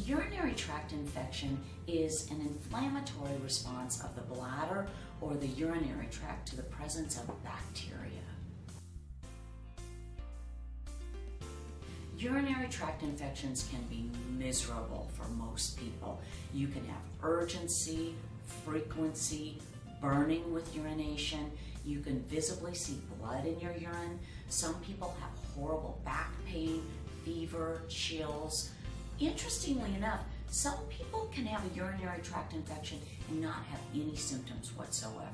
Urinary tract infection is an inflammatory response of the bladder or the urinary tract to the presence of bacteria. Urinary tract infections can be miserable for most people. You can have urgency, frequency, burning with urination. You can visibly see blood in your urine. Some people have horrible back pain, fever, chills. Interestingly enough, some people can have a urinary tract infection and not have any symptoms whatsoever.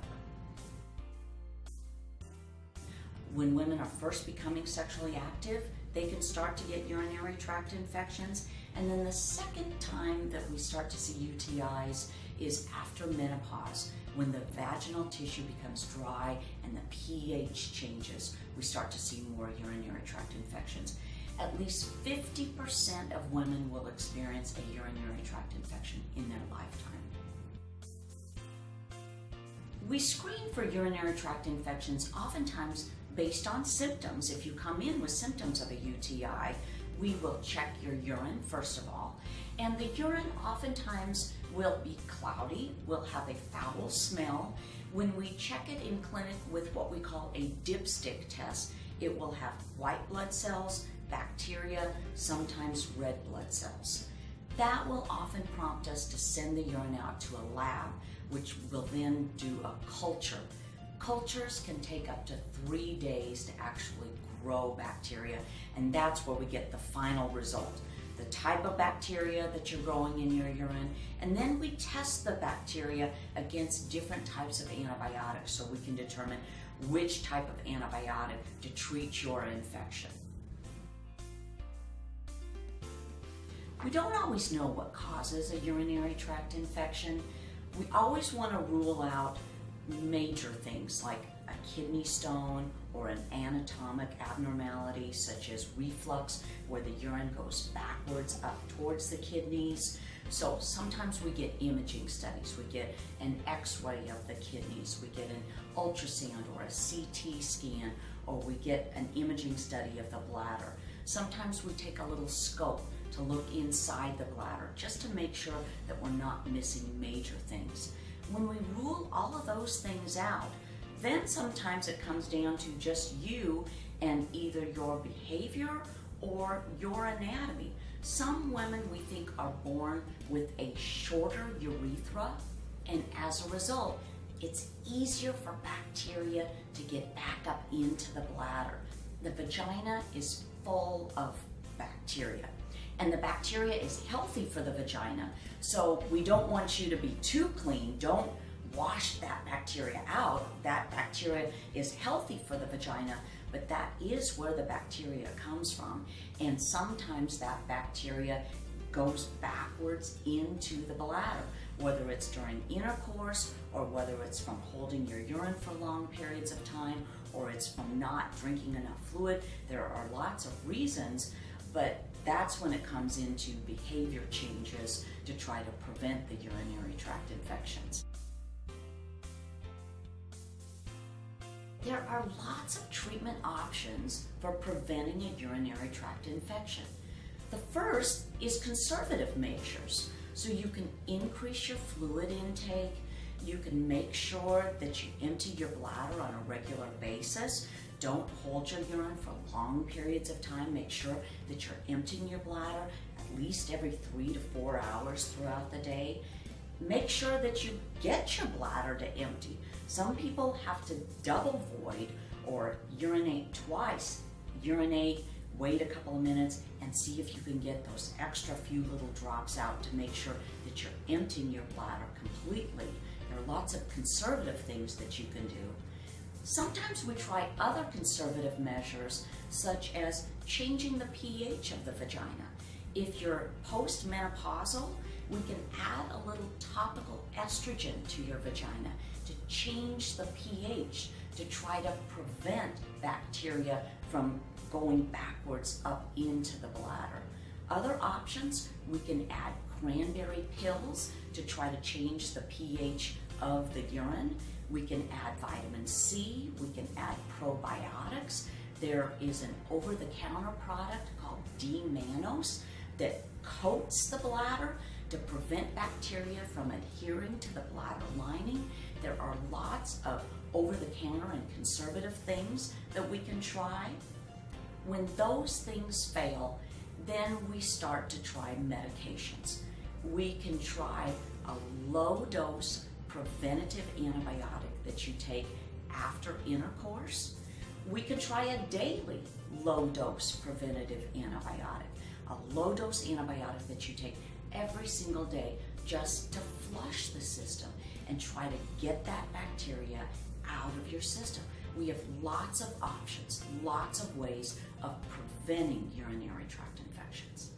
When women are first becoming sexually active, they can start to get urinary tract infections. And then the second time that we start to see UTIs is after menopause, when the vaginal tissue becomes dry and the pH changes. We start to see more urinary tract infections. At least 50% of women will experience a urinary tract infection in their lifetime. We screen for urinary tract infections oftentimes based on symptoms. If you come in with symptoms of a UTI, we will check your urine first of all. And the urine oftentimes will be cloudy, will have a foul smell. When we check it in clinic with what we call a dipstick test, it will have white blood cells, bacteria, sometimes red blood cells. That will often prompt us to send the urine out to a lab, which will then do a culture. Cultures can take up to 3 days to actually grow bacteria, and that's where we get the final result. The type of bacteria that you're growing in your urine, and then we test the bacteria against different types of antibiotics so we can determine which type of antibiotic to treat your infection. We don't always know what causes a urinary tract infection. We always want to rule out major things like a kidney stone or an anatomic abnormality such as reflux, where the urine goes backwards up towards the kidneys. So sometimes we get imaging studies. We get an x-ray of the kidneys, we get an ultrasound or a CT scan, or we get an imaging study of the bladder. Sometimes we take a little scope to look inside the bladder just to make sure that we're not missing major things. When we rule all of those things out, then sometimes it comes down to just you and either your behavior or your anatomy. Some women we think are born with a shorter urethra, and as a result, it's easier for bacteria to get back up into the bladder. The vagina is full of bacteria, and the bacteria is healthy for the vagina. So we don't want you to be too clean. Don't wash that bacteria out. That bacteria is healthy for the vagina, but that is where the bacteria comes from. And sometimes that bacteria goes backwards into the bladder, whether it's during intercourse or whether it's from holding your urine for long periods of time, or it's from not drinking enough fluid. There are lots of reasons, but that's when it comes into behavior changes to try to prevent the urinary tract infections. There are lots of treatment options for preventing a urinary tract infection. The first is conservative measures. So you can increase your fluid intake. You can make sure that you empty your bladder on a regular basis. Don't hold your urine for long periods of time. Make sure that you're emptying your bladder at least every 3 to 4 hours throughout the day. Make sure that you get your bladder to empty. Some people have to double void or urinate twice. Urinate, wait a couple of minutes, and see if you can get those extra few little drops out to make sure that you're emptying your bladder completely. There are lots of conservative things that you can do. Sometimes we try other conservative measures, such as changing the pH of the vagina. If you're postmenopausal, we can add a little topical estrogen to your vagina to change the pH to try to prevent bacteria from going backwards up into the bladder. Other options, we can add cranberry pills to try to change the pH of the urine. We can add vitamin C, we can add probiotics. There is an over-the-counter product called D-mannose that coats the bladder to prevent bacteria from adhering to the bladder lining. There are lots of over-the-counter and conservative things that we can try. When those things fail, then we start to try medications. We can try a low-dose preventative antibiotic that you take after intercourse. We can try a daily low-dose preventative antibiotic, a low-dose antibiotic that you take every single day just to flush the system and try to get that bacteria out of your system. We have lots of options, lots of ways of preventing urinary tract infections.